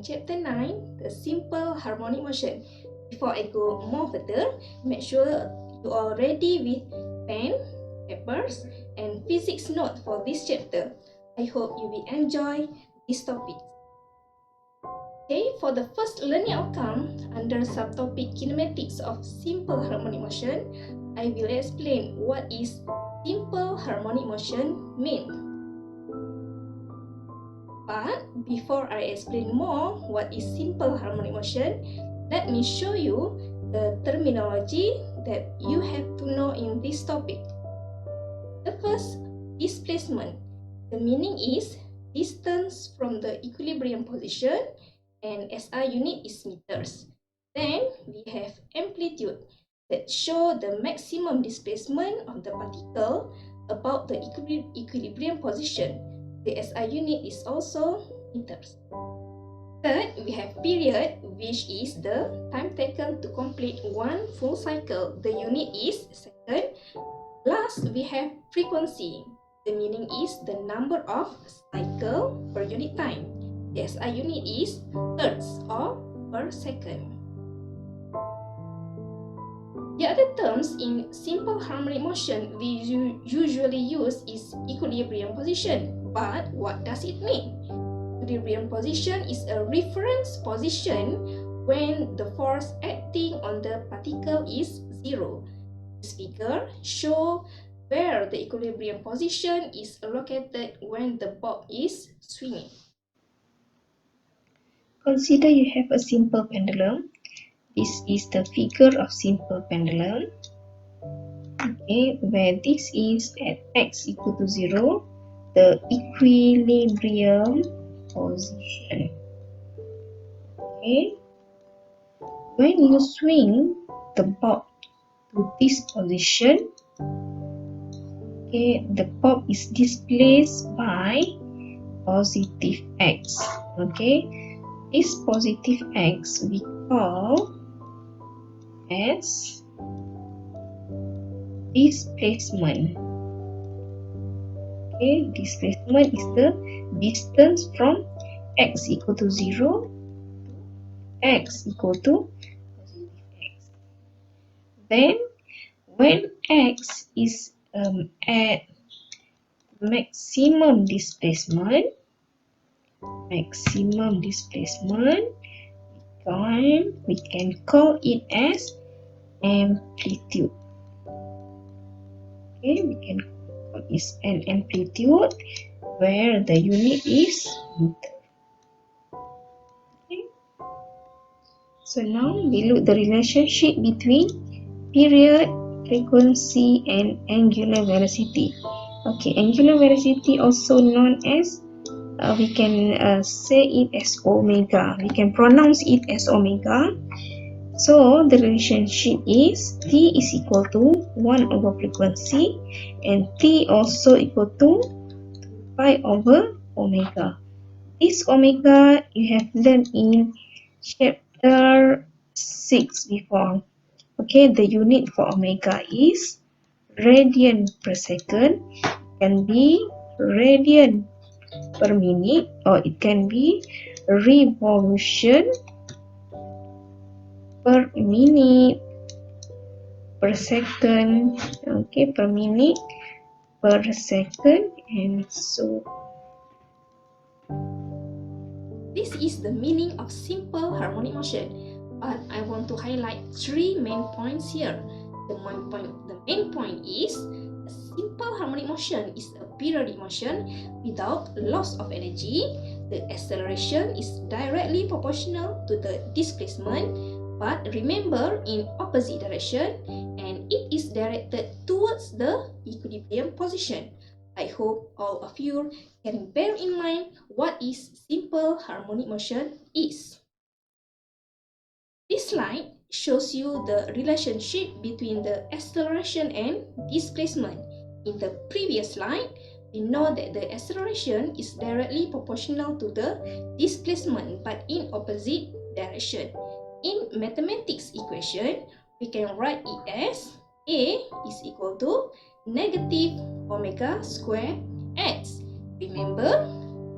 chapter 9, the simple harmonic motion. Before I go more further, make sure you are ready with pen, papers, and physics note for this chapter. I hope you will enjoy this topic. Okay, for the first learning outcome, under subtopic kinematics of simple harmonic motion, I will explain what is simple harmonic motion mean. But before I explain more what is simple harmonic motion, let me show you the terminology that you have to know in this topic. The first, displacement. The meaning is distance from the equilibrium position, and SI unit is meters. Then we have amplitude that show the maximum displacement of the particle about the equilibrium position. The SI unit is also meters. Third, we have period, which is the time taken to complete one full cycle. The unit is second. Last, we have frequency. The meaning is the number of cycle per unit time. The SI unit is hertz or per second. The other terms in simple harmonic motion we usually use is equilibrium position. But what does it mean? Equilibrium position is a reference position when the force acting on the particle is zero. This figure shows where the equilibrium position is located when the bob is swinging. Consider you have a simple pendulum. This is the figure of simple pendulum. Okay, where this is at x equal to 0, the equilibrium position. Okay, when you swing the bob to this position, okay, the bob is displaced by positive x. Okay, this positive x we call as displacement. Okay, displacement is the distance from x equal to 0 to x equal to positive x. Then when x is at maximum displacement, we can call it as amplitude. Okay, we can call it an amplitude where the unit is meter. Okay. So now we look the relationship between period, frequency, and angular velocity. Okay, angular velocity also known as we can say it as omega. We can pronounce it as omega. So the relationship is T is equal to 1 over frequency, and T also equal to pi over omega. This omega you have learned in chapter 6 before. Okay, the unit for omega is radian per second. It can be radian per minute, or it can be revolution per minute, per second, okay, per minute, per second, and so. This is the meaning of simple harmonic motion, but I want to highlight three main points here. The main point is a simple harmonic motion is a periodic motion without loss of energy. The acceleration is directly proportional to the displacement, but remember in opposite direction, and it is directed towards the equilibrium position. I hope all of you can bear in mind what is simple harmonic motion is. This slide shows you the relationship between the acceleration and displacement. In the previous slide, we know that the acceleration is directly proportional to the displacement but in opposite direction. In mathematics equation, we can write it as A is equal to negative omega square x. Remember,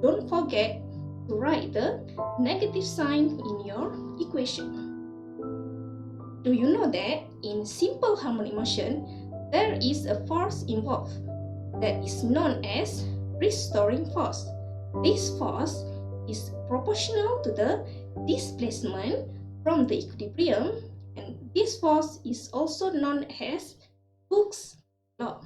don't forget to write the negative sign in your equation. Do you know that in simple harmonic motion, there is a force involved that is known as restoring force? This force is proportional to the displacement from the equilibrium, and this force is also known as Hooke's law.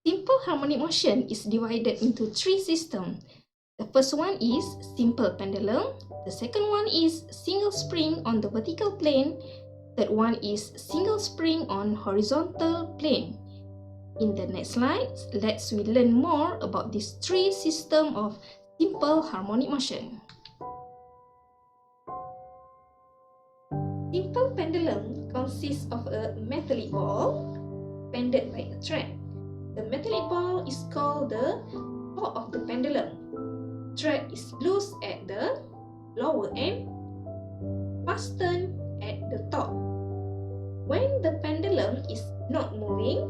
Simple harmonic motion is divided into three systems. The first one is simple pendulum, the second one is single spring on the vertical plane, third one is single spring on horizontal plane. In the next slides, let's learn more about these three systems of simple harmonic motion. Simple pendulum consists of a metallic ball pended by a thread. The metallic ball is called the top of the pendulum. Thread is loose at the lower end, fastened at the top. When the pendulum is not moving,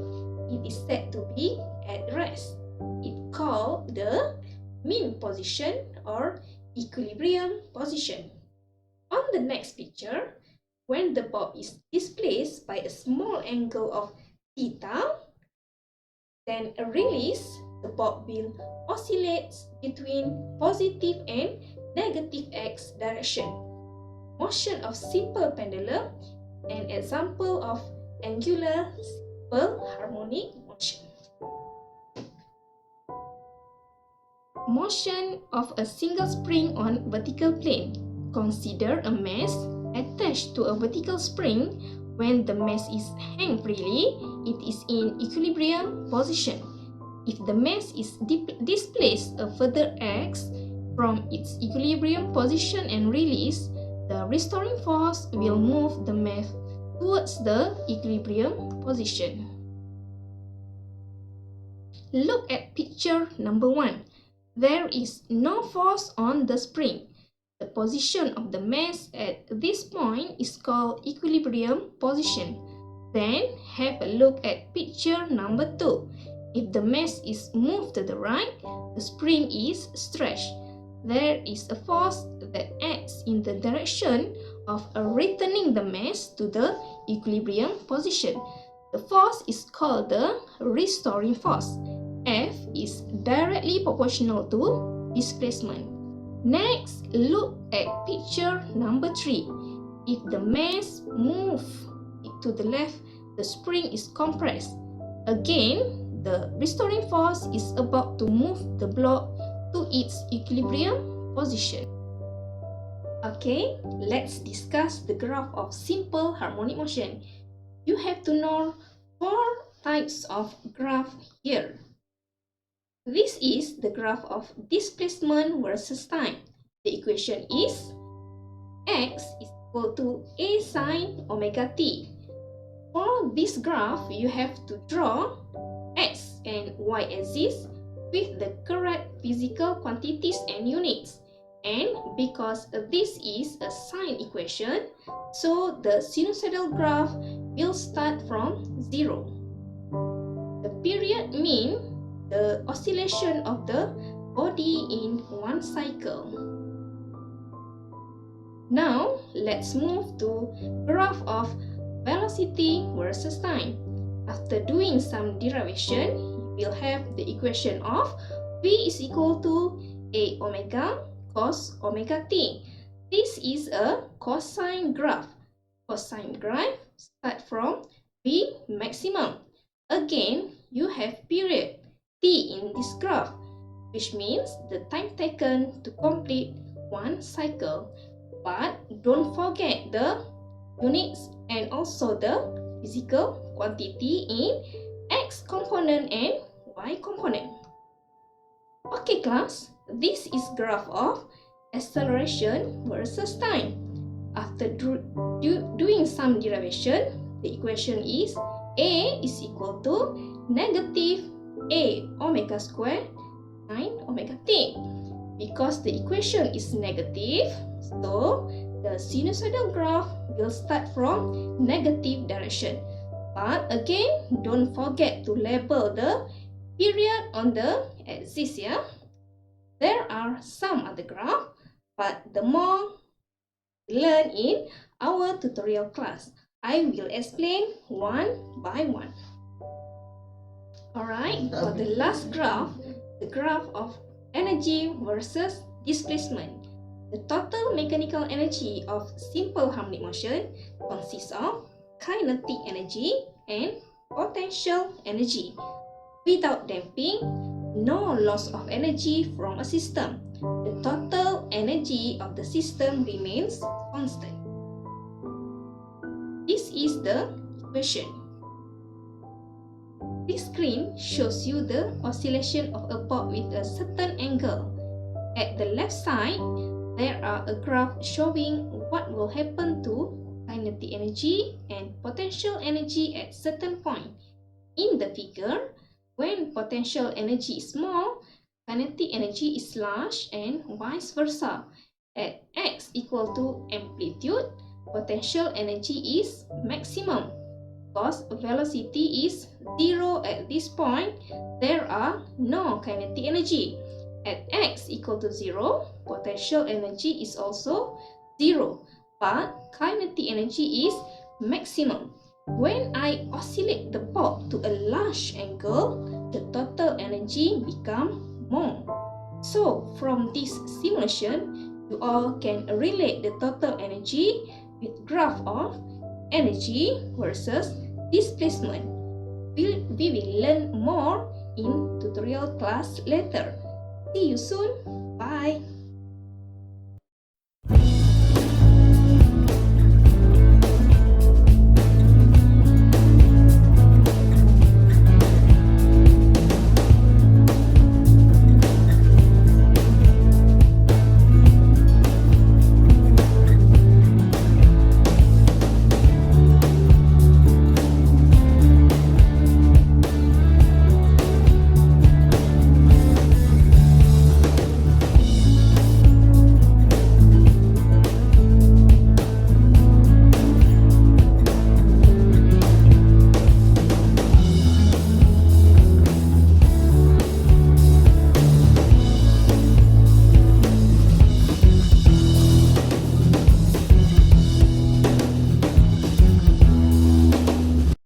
it is said to be at rest. It's called the mean position or equilibrium position. On the next picture, when the bob is displaced by a small angle of theta, then a release, the bob will oscillate between positive and negative x direction. Motion of simple pendulum, an example of angular simple harmonic motion. Motion of a single spring on vertical plane. Consider a mass attached to a vertical spring. When the mass is hanging freely, it is in equilibrium position. If the mass is displaced a further x from its equilibrium position and release, the restoring force will move the mass towards the equilibrium position. Look at picture number 1. There is no force on the spring. The position of the mass at this point is called equilibrium position. Then have a look at picture number 2. If the mass is moved to the right, the spring is stretched. There is a force that acts in the direction of returning the mass to the equilibrium position. The force is called the restoring force. F is directly proportional to displacement. Next, look at picture number 3. If the mass moves to the left, the spring is compressed. Again, the restoring force is about to move the block to its equilibrium position. Okay, let's discuss the graph of simple harmonic motion. You have to know 4 types of graph here. This is the graph of displacement versus time. The equation is x is equal to a sine omega t. For this graph, you have to draw x and y axis with the correct physical quantities and units. And because this is a sine equation, so the sinusoidal graph will start from 0. The period means the oscillation of the body in one cycle. Now, let's move to graph of velocity versus time. After doing some derivation, you will have the equation of V is equal to A omega cos omega t. This is a cosine graph. Cosine graph start from V maximum. Again, you have period T in this graph, which means the time taken to complete one cycle. But don't forget the units and also the physical quantity in x component and y component. Okay class, this is graph of acceleration versus time. After doing some derivation, the equation is A is equal to negative A omega squared sine omega t. Because the equation is negative, so the sinusoidal graph will start from negative direction. But again, don't forget to label the period on the axis, yeah? There are some other graphs, but the more we learn in our tutorial class, I will explain one by one. Alright, for the last graph, the graph of energy versus displacement. The total mechanical energy of simple harmonic motion consists of kinetic energy and potential energy. Without damping, no loss of energy from a system. The total energy of the system remains constant. This is the equation. This screen shows you the oscillation of a bob with a certain angle. At the left side, there are a graph showing what will happen to kinetic energy and potential energy at certain point. In the figure, when potential energy is small, kinetic energy is large and vice versa. At x equal to amplitude, potential energy is maximum. Because velocity is 0 at this point, there are no kinetic energy. At x equal to 0, potential energy is also 0, but kinetic energy is maximum. When I oscillate the bob to a large angle, the total energy becomes more. So from this simulation, you all can relate the total energy with graph of energy versus displacement. We will learn more in tutorial class later. See you soon. Bye.